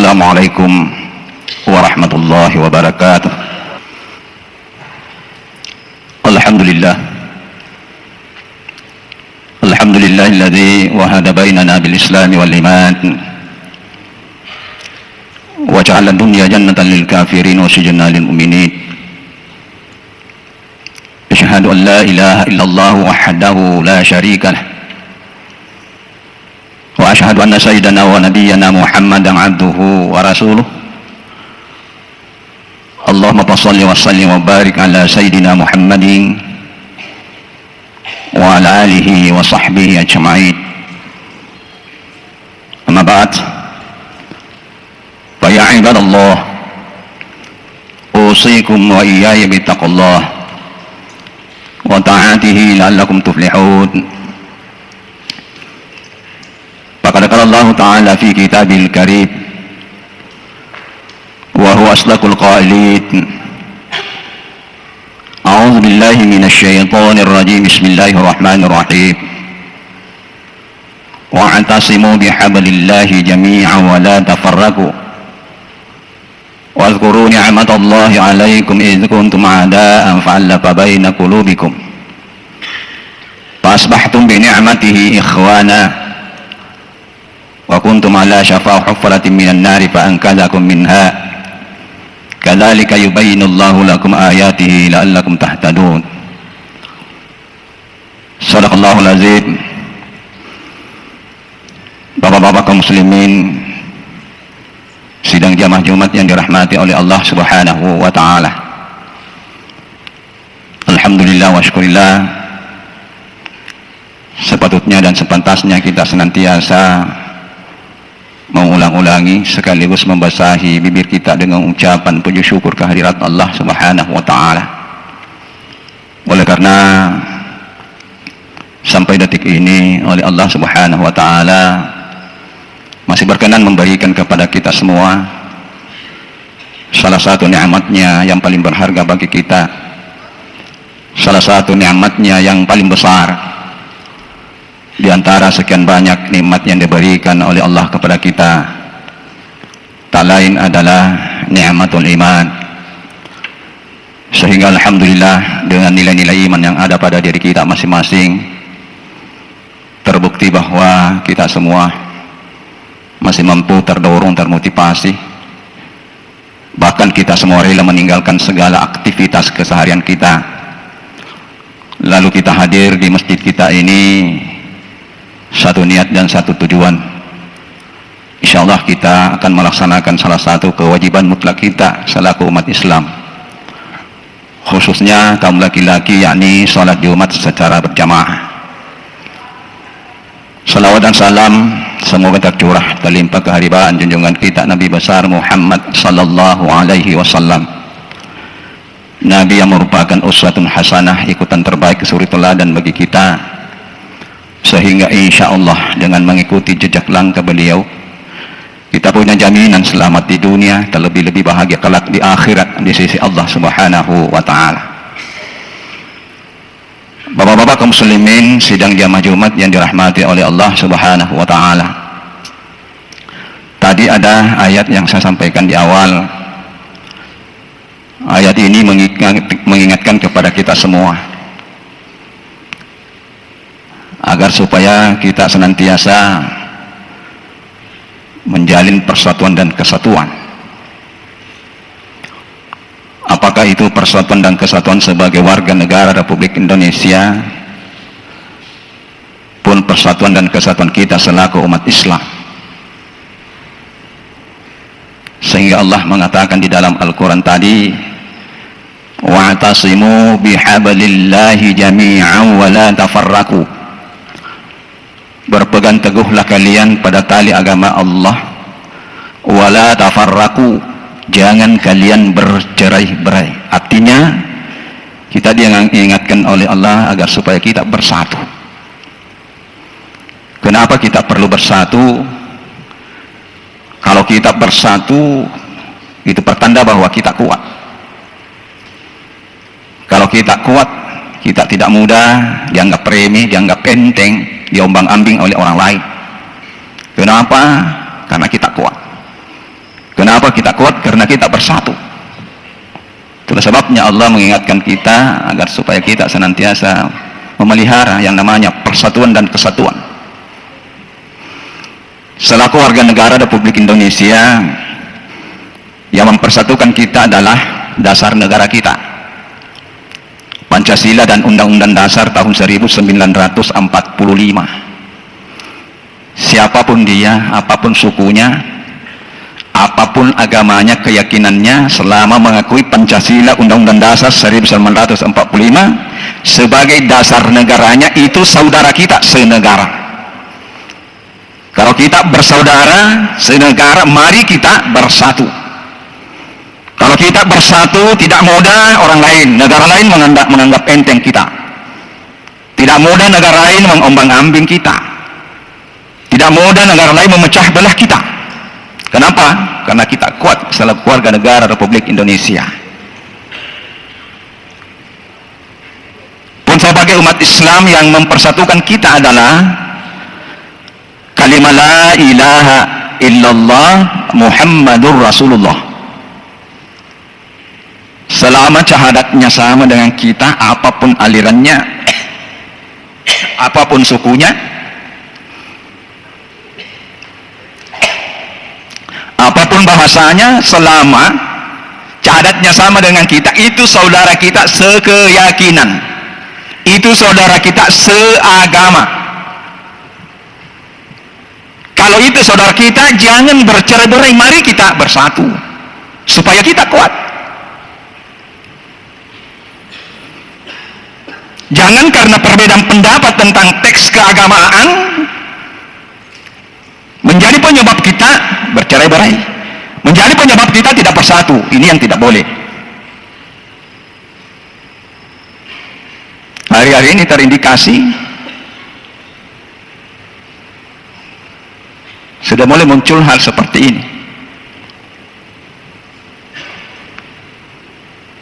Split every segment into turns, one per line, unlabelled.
Assalamualaikum warahmatullahi wabarakatuh. Alhamdulillahilladzi wahada bainana bil islam wal iman wa ja'ala dunya jannatan lil kafirin wa sijnan lil mu'minin. Asyhadu an la ilaha illallah wahdahu la syarika lah wa asyhadu anna sayyidana wa nabiyyana Muhammadan abduhu wa rasuluh. Allahumma shalli wa sallim wa barik ala sayyidina Muhammadin wa ala alihi wa sahbihi ajma'in. Amma ba'd, fa ya ibadallah, usikum wa iyaya bittaqullah wa ta'atihi la'allakum tuflihun. Faqad qala Allah ta'ala fi kitabil karim wa huwa asdaqul qailin. A'udzu billahi minasy syaithanir rajim. Bismillahirrahmanirrahim. Wa'tasimu bihablillahi jami'an wa la tafarraqu. Wadhkuru ni'matallahi 'alaikum idh kuntum a'da'an fa'alafa baina qulubikum. Fasbahtum bi ni'matihi ikhwana wa kuntum 'ala shafa hufratin minan nari fa anqadhakum minha. Kadzalika yubayyinullahu lakum ayatihi la'allakum tahtadun. Shadaqallahul azim. Bapak-bapak kaum muslimin, sidang jamaah Jumat yang dirahmati oleh Allah Subhanahu wa taala. Alhamdulillah wa syukurillah, sepatutnya dan sepantasnya kita senantiasa mengulang-ulangi sekaligus membasahi bibir kita dengan ucapan puji syukur kehadirat Allah Subhanahu wa taala. Oleh karena sampai detik ini oleh Allah Subhanahu wa taala masih berkenan memberikan kepada kita semua salah satu nikmatnya yang paling berharga bagi kita, salah satu nikmatnya yang paling besar di antara sekian banyak nikmat yang diberikan oleh Allah kepada kita, tak lain adalah nikmatul iman. Sehingga alhamdulillah dengan nilai-nilai iman yang ada pada diri kita masing-masing, terbukti bahwa kita semua masih mampu terdorong, termotivasi, bahkan kita semua rela meninggalkan segala aktivitas keseharian kita, lalu kita hadir di masjid kita ini satu niat dan satu tujuan. Insyaallah kita akan melaksanakan salah satu kewajiban mutlak kita selaku umat Islam, khususnya kaum laki-laki, yakni salat Jumat secara berjamaah. Salawat dan salam semoga tercurah terlimpah keharibaan junjungan kita Nabi besar Muhammad sallallahu alaihi wasallam, Nabi yang merupakan uswatun hasanah, ikutan terbaik, suri teladan bagi kita, sehingga insya Allah dengan mengikuti jejak langkah beliau kita punya jaminan selamat di dunia, terlebih-lebih bahagia kelak di akhirat di sisi Allah Subhanahu wa taala. Bapak-bapak kaum muslimin, sidang jamaah Jumat yang dirahmati oleh Allah Subhanahu wa taala. Tadi ada ayat yang saya sampaikan di awal. Ayat ini mengingatkan kepada kita semua agar supaya kita senantiasa menjalin persatuan dan kesatuan. Apakah itu persatuan dan kesatuan sebagai warga negara Republik Indonesia, pun persatuan dan kesatuan kita selaku umat Islam. Sehingga Allah mengatakan di dalam Al-Quran tadi, wa'tasimu bihablillahi jami'an wa la tafarraqu. Berpegang teguhlah kalian pada tali agama Allah, wala tafarraqu, jangan kalian bercerai-berai. Artinya kita diingatkan oleh Allah agar supaya kita bersatu. Kenapa kita perlu bersatu? Kalau kita bersatu itu pertanda bahwa kita kuat. Kalau kita kuat, kita tidak mudah dianggap remeh, dianggap enteng, diombang-ambing oleh orang lain. Kenapa? Karena kita kuat. kita bersatu. Itulah sebabnya Allah mengingatkan kita agar supaya kita senantiasa memelihara yang namanya persatuan dan kesatuan. Selaku warga negara Republik Indonesia, yang mempersatukan kita adalah dasar negara kita, Pancasila dan Undang-Undang Dasar tahun 1945. Siapapun dia, apapun sukunya, apapun agamanya, keyakinannya, selama mengakui Pancasila, Undang-Undang Dasar 1945 sebagai dasar negaranya, itu saudara kita senegara. Kalau kita bersaudara senegara, mari kita bersatu. Kalau kita bersatu, tidak mudah orang lain, negara lain menganggap enteng kita. Tidak mudah negara lain mengombang-ambing kita. Tidak mudah negara lain memecah belah kita. Kenapa? Karena kita kuat selaku warga negara Republik Indonesia. Pun sebagai umat Islam, yang mempersatukan kita adalah kalimat la ilaha illallah Muhammadur Rasulullah. Selama syahadatnya sama dengan kita, apapun alirannya, apapun sukunya, apapun bahasanya, selama syahadatnya sama dengan kita, itu saudara kita sekeyakinan, itu saudara kita seagama. Kalau itu saudara kita, jangan bercerai-berai, mari kita bersatu supaya kita kuat. Jangan karena perbedaan pendapat tentang teks keagamaan menjadi penyebab kita bercerai-berai, menjadi penyebab kita tidak bersatu. Ini yang tidak boleh. Hari-hari ini terindikasi sudah mulai muncul hal seperti ini.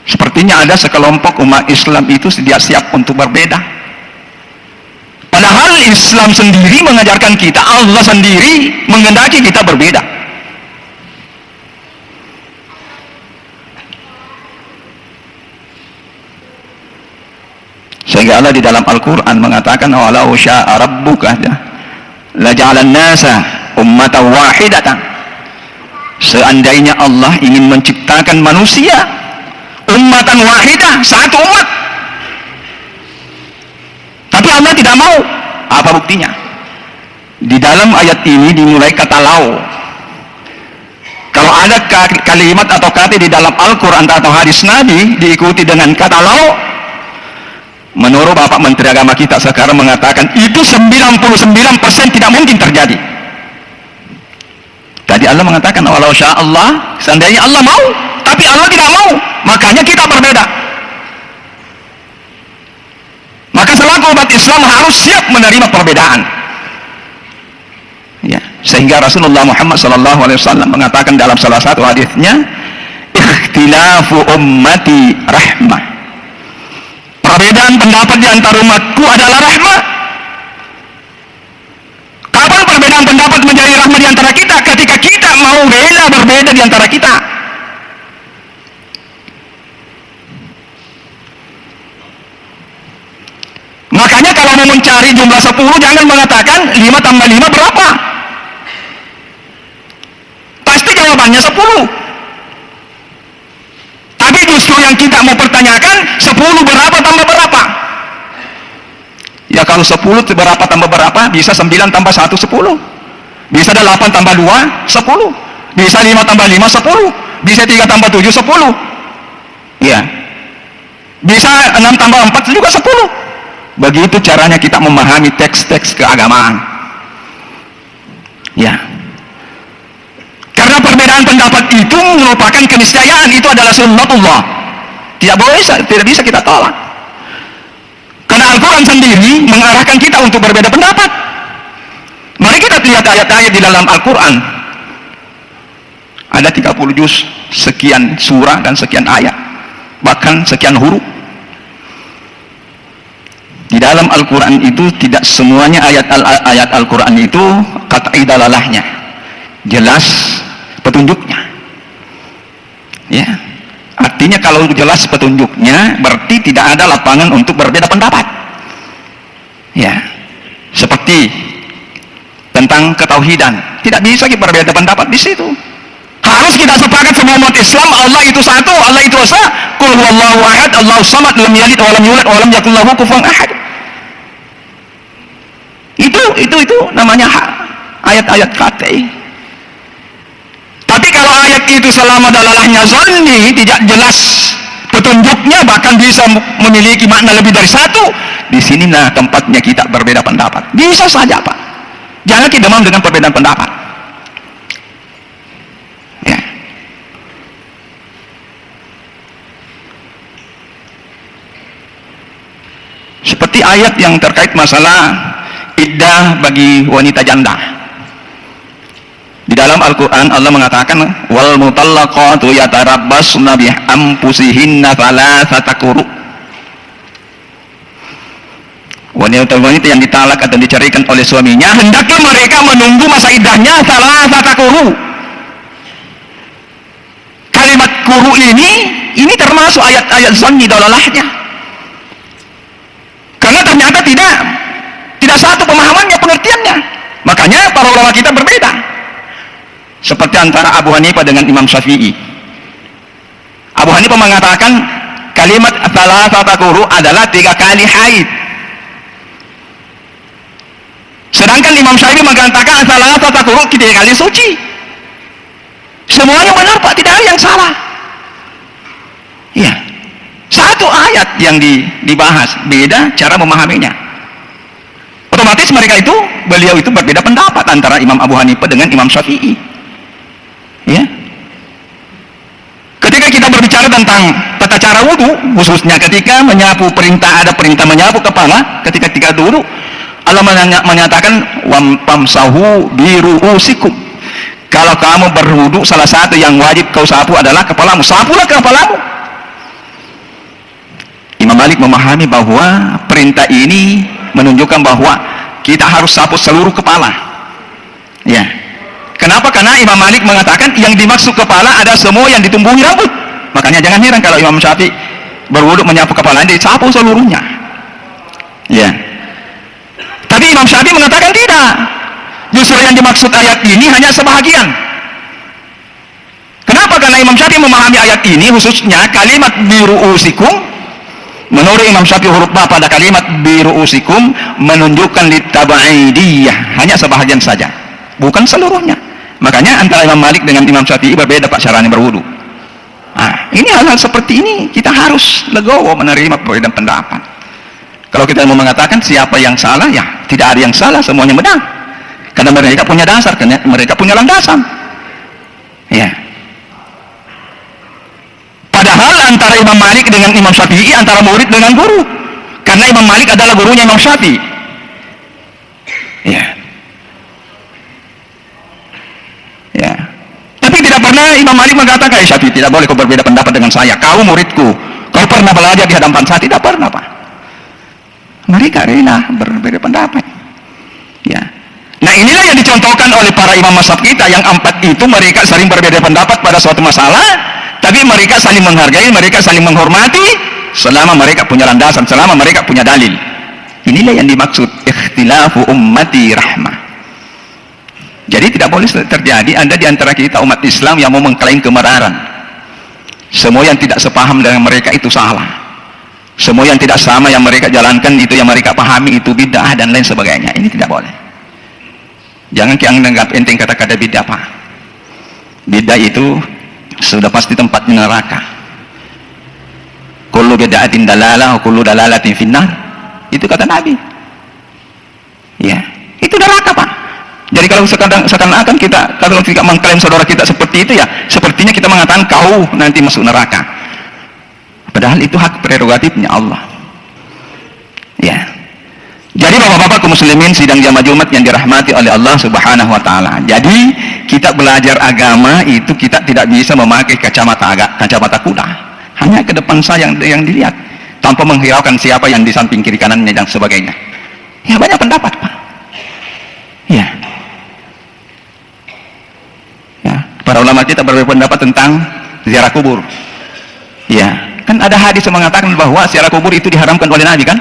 Sepertinya ada sekelompok umat Islam itu siap untuk berbeda. Padahal Islam sendiri mengajarkan kita, Allah sendiri menghendaki kita berbeda. Sehingga Allah di dalam Al-Quran mengatakan, walau sya'a rabbuka la ja'alan nasa ummatan wahidatan. Seandainya Allah ingin menciptakan manusia ummatan wahidah, satu umat, tapi Allah tidak mau. Apa buktinya? Di dalam ayat ini dimulai kata lau. Kalau ada kalimat atau kata di dalam Al-Quran atau hadis Nabi diikuti dengan kata lau, menurut Bapak Menteri Agama kita sekarang mengatakan itu 99% tidak mungkin terjadi. Tadi Allah mengatakan walau sya Allah, seandainya Allah mau, tapi Allah tidak mau, makanya kita berbeda. Maka selaku umat Islam harus siap menerima perbedaan. Ya, sehingga Rasulullah Muhammad SAW mengatakan dalam salah satu hadisnya, ikhtilafu ummati rahmah. Perbedaan pendapat di antara umatku adalah rahmah. Kapan perbedaan pendapat menjadi rahmah di antara kita? Ketika kita mau rela berbeda di antara kita. Makanya kalau mau mencari jumlah 10, jangan mengatakan 5 tambah 5 berapa. Pasti jawabannya 10. Tapi justru yang kita mau pertanyakan, 10 berapa tambah berapa? Ya kalau 10 berapa tambah berapa? Bisa 9 tambah 1, 10. Bisa 8 tambah 2, 10. Bisa 5 tambah 5, 10. Bisa 3 tambah 7, 10. Ya. Bisa 6 tambah 4 juga 10. Begitu caranya kita memahami teks-teks keagamaan. Ya. Karena perbedaan pendapat itu merupakan keniscayaan, itu adalah sunnatullah. Tidak bisa kita tolak. Karena Al-Quran sendiri mengarahkan kita untuk berbeda pendapat. Mari kita lihat ayat-ayat di dalam Al-Quran. Ada 30 juz, sekian surah dan sekian ayat, bahkan sekian huruf. Di dalam Al-Quran itu tidak semuanya ayat Al-Quran itu kata idalalahnya jelas petunjuknya. Artinya kalau jelas petunjuknya, berarti tidak ada lapangan untuk berbeda pendapat. Ya, seperti tentang ketauhidan, tidak bisa kita berbeda pendapat di situ. Harus kita sepakat semua umat Islam, Allah itu satu, Allah itu esa. Qul huwallahu ahad, Allahus samad, lam yalid wa lam yulad wa lam yakul lahu kufuwan ahad. Itu namanya ayat-ayat qat'i. Tapi kalau ayat itu selama dalalahnya zanni, tidak jelas petunjuknya, bahkan bisa memiliki makna lebih dari satu, di sinilah tempatnya kita berbeda pendapat. Bisa saja Pak, jangan kita demam dengan perbedaan pendapat. Ya. Seperti ayat yang terkait masalah iddah bagi wanita janda. Di dalam Al-Quran Allah mengatakan wal mutallaqatu yatarabbasna bi anfusihinna thalathata quru. Wanita-wanita yang ditalak atau diceraikan oleh suaminya, hendaklah mereka menunggu masa iddahnya thalathata quru. Kalimat quru ini termasuk ayat-ayat zanni dalalahnya. Karena ternyata tidak satu pemahamannya, pengertiannya. Makanya para ulama kita berbeda. Seperti antara Abu Hanifah dengan Imam Syafi'i. Abu Hanifah mengatakan kalimat thalathata quru adalah 3 kali haid. Sedangkan Imam Syafi'i mengatakan thalathata quru 3 kali suci. Semuanya benar Pak, tidak ada yang salah. Ya. Satu ayat yang dibahas, beda cara memahaminya. Otomatis beliau itu berbeda pendapat antara Imam Abu Hanifah dengan Imam Syafi'i. Ya, ketika kita berbicara tentang tata cara wudhu, khususnya ketika menyapu, ada perintah menyapu kepala ketika duduk, Allah menyatakan wamsahu biruusikum. Kalau kamu berwudhu, salah satu yang wajib kau sapu adalah kepalamu, sapulah kepalamu. Imam Malik memahami bahwa perintah ini menunjukkan bahwa kita harus sapu seluruh kepala. Ya. Kenapa? Karena Imam Malik mengatakan yang dimaksud kepala ada semua yang ditumbuhi rambut. Makanya jangan heran kalau Imam Syafi'i berwudhu menyapu kepala, disapu seluruhnya. Ya. Tapi Imam Syafi'i mengatakan tidak. Justru yang dimaksud ayat ini hanya sebahagian. Kenapa? Karena Imam Syafi'i memahami ayat ini khususnya kalimat biruusikum. Menurut Imam Syafi'i huruf ba pada kalimat biruusikum menunjukkan litabaidiyah, hanya sebahagian saja, bukan seluruhnya. Makanya antara Imam Malik dengan Imam Syafi'i berbeda Pak caranya berwudu. Nah, ini hal-hal seperti ini kita harus legowo menerima perbedaan pendapat. Kalau kita mau mengatakan siapa yang salah, ya tidak ada yang salah, semuanya benar. Karena mereka punya dasar, karena mereka punya landasan. Ya. Padahal antara Imam Malik dengan Imam Syafi'i antara murid dengan guru. Karena Imam Malik adalah gurunya Imam Syafi'i. Ya. Ya. Tapi tidak pernah Imam Malik mengatakan, Syafi'i tidak boleh kau berbeda pendapat dengan saya, kau muridku, kau pernah belajar di hadapan saya. Tidak pernah Pak. Mereka rela berbeda pendapat. Ya. Nah inilah yang dicontohkan oleh para imam mazhab kita yang 4 itu, mereka saling berbeda pendapat pada suatu masalah, tapi mereka saling menghargai, mereka saling menghormati selama mereka punya landasan, selama mereka punya dalil. Inilah yang dimaksud ikhtilafu ummati rahmah. Jadi tidak boleh terjadi ada di antara kita umat Islam yang mau mengklaim kebenaran. Semua yang tidak sepaham dengan mereka itu salah. Semua yang tidak sama yang mereka jalankan itu, yang mereka pahami itu bid'ah dan lain sebagainya. Ini tidak boleh. Jangan kita anggap enteng kata-kata bid'ah Pak. Bid'ah itu sudah pasti tempatnya neraka. Kullu bid'atin dalalah wa kullu dalalatin finnar. Itu kata Nabi. Ya, itu neraka Pak. Jadi kalau seakan-akan kita kalau tidak mengklaim saudara kita seperti itu, ya sepertinya kita mengatakan kau nanti masuk neraka. Padahal itu hak prerogatifnya Allah. Ya. Jadi bapak-bapak kaum muslimin sidang jamaah Jumat yang dirahmati oleh Allah Subhanahu wa taala. Jadi kita belajar agama itu kita tidak bisa memakai kacamata kuda. Hanya ke depan saya yang dilihat tanpa menghiraukan siapa yang di samping kiri kanannya dan sebagainya. Ya banyak pendapat Pak. Ya. Ya, para ulama kita berpendapat tentang ziarah kubur. Ya, kan ada hadis yang mengatakan bahwa ziarah kubur itu diharamkan oleh Nabi kan?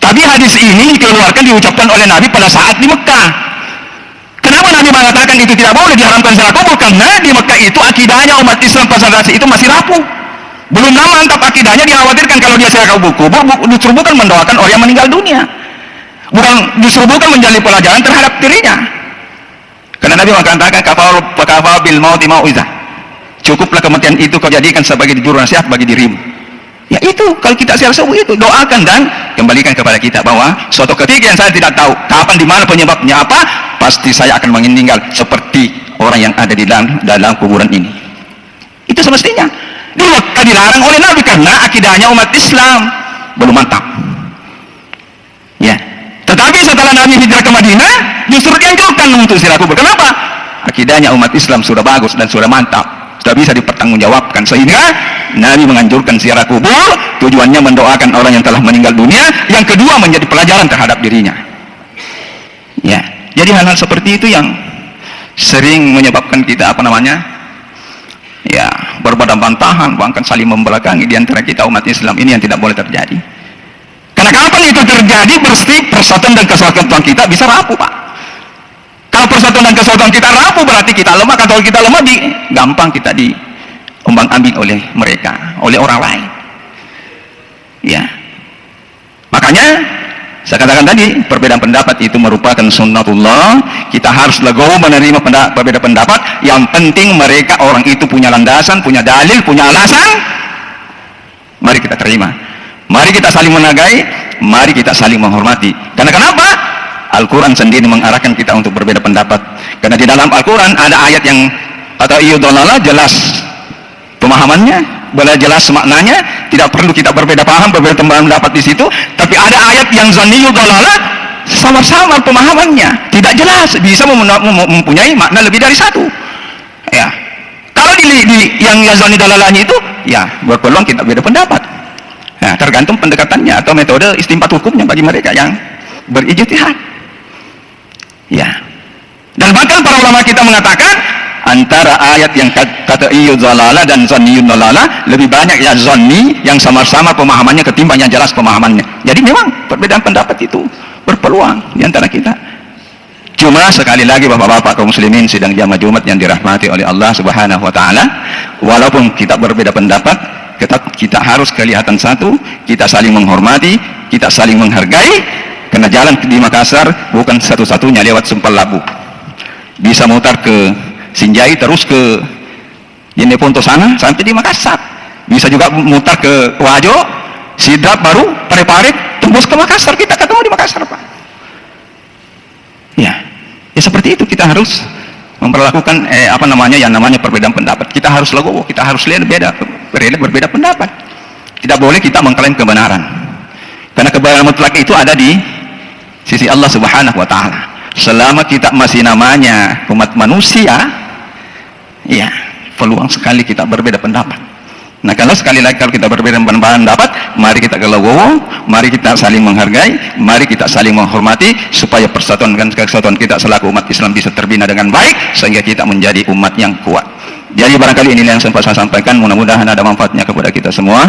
Tapi hadis ini dikeluarkan, diucapkan oleh Nabi pada saat di Mekah. Kenapa Nabi mengatakan itu tidak boleh diharamkan ziarah kubur? Karena di Mekah itu akidahnya umat Islam konsentrasi itu masih rapuh. Belum mantap akidahnya, dikhawatirkan kalau dia ziarah kubur justru bukan mendoakan orang yang meninggal dunia. Justru bukan menjadi pelajaran terhadap dirinya. Karena Nabi mengatakan kafa bil mauti mau'izah. Cukuplah kematian itu kau jadikan sebagai juru nasihat bagi dirimu. Ya itu, kalau kita ziarah kubur itu doakan dan kembalikan kepada kita bahwa suatu ketika yang saya tidak tahu kapan, di mana penyebabnya apa, pasti saya akan meninggal seperti orang yang ada di dalam kuburan ini. Itu semestinya. Di Mekah dilarang oleh Nabi karena akidahnya umat Islam belum mantap. Ya. Tetapi setelah Nabi hijrah ke Madinah, justru dianjurkan untuk ziarah kubur. Kenapa? Akidahnya umat Islam sudah bagus dan sudah mantap, sudah bisa dipertanggungjawabkan, sehingga Nabi menganjurkan ziarah kubur. Tujuannya mendoakan orang yang telah meninggal dunia, yang kedua menjadi pelajaran terhadap dirinya. Ya, jadi hal-hal seperti itu yang sering menyebabkan kita ya, berbadan bantahan, bahkan saling membelakangi di antara kita umat Islam. Ini yang tidak boleh terjadi. Karena kapan itu terjadi, pasti persatuan dan kesatuan kita bisa rapuh, Pak. Kalau persatuan dan kesatuan kita rapuh, berarti kita lemah. Kalau kita lemah, gampang kita diombang-ambing oleh mereka, oleh orang lain. Ya, makanya saya katakan tadi, perbedaan pendapat itu merupakan sunnatullah. Kita harus legowo menerima perbedaan pendapat. Yang penting mereka orang itu punya landasan, punya dalil, punya alasan. Mari kita terima. Mari kita saling menghargai, mari kita saling menghormati. Karena kenapa? Al-Quran sendiri mengarahkan kita untuk berbeda pendapat. Karena di dalam Al-Quran ada ayat yang kata iyudolala jelas pemahamannya, jelas maknanya, tidak perlu kita berbeda paham, berbeda pendapat di situ. Tapi ada ayat yang zaniyudolala sama-sama pemahamannya tidak jelas, bisa mempunyai makna lebih dari satu. Ya, kalau di yang zanidolalanya itu, ya berpeluang kita beda pendapat. Nah, tergantung pendekatannya atau metode istinbat hukumnya bagi mereka yang berijtihad. Ya. Dan bahkan para ulama kita mengatakan antara ayat yang kata iyud zalala dan zanniyun zalala lebih banyak ya zanni yang sama-sama pemahamannya ketimbang yang jelas pemahamannya. Jadi memang perbedaan pendapat itu berpeluang di antara kita. Cuma sekali lagi bapak-bapak kaum muslimin sidang jamaah Jumat yang dirahmati oleh Allah Subhanahu wa taala, walaupun kita berbeda pendapat, kita harus kelihatan satu, kita saling menghormati, kita saling menghargai. Karena jalan di Makassar bukan satu-satunya lewat Sempal Labu, bisa mutar ke Sinjai terus ke Jeneponto sana sampai di Makassar, bisa juga mutar ke Wajo, Sidrap, baru Parepare tembus ke Makassar, kita ketemu di Makassar, Pak. Ya seperti itu kita harus memperlakukan yang namanya perbedaan pendapat. Kita harus legowo, kita harus lihat berbeda pendapat. Tidak boleh kita mengklaim kebenaran, karena kebenaran mutlak itu ada di sisi Allah Subhanahu wa taala. Selama kita masih namanya umat manusia, ya peluang sekali kita berbeda pendapat. Nah, kalau sekali lagi kalau kita berbeda pendapat, mari kita legowo, mari kita saling menghargai, mari kita saling menghormati, supaya persatuan dan kesatuan kita selaku umat Islam bisa terbina dengan baik, sehingga kita menjadi umat yang kuat. Jadi barangkali inilah yang sempat saya sampaikan, mudah-mudahan ada manfaatnya kepada kita semua,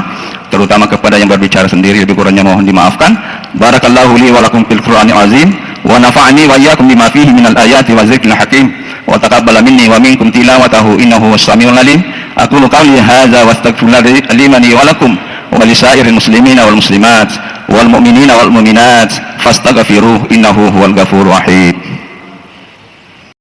terutama kepada yang berbicara sendiri, lebih kurangnya mohon dimaafkan. Barakallahu li wa lakum fil Qur'anil azim, wa nafa'ani wa iyyakum bima fihi minal ayati wa dzikril hakim, wa taqabbala minni wa minkum tilawatahu innahu was-sami'ul alim. Aqulu qawli hadza wa astaghfirullaha li wa lakum wa lisairil muslimina wal muslimat wal mu'minina wal mu'minat fastaghfiruhu innahu huwal ghafurur rahim.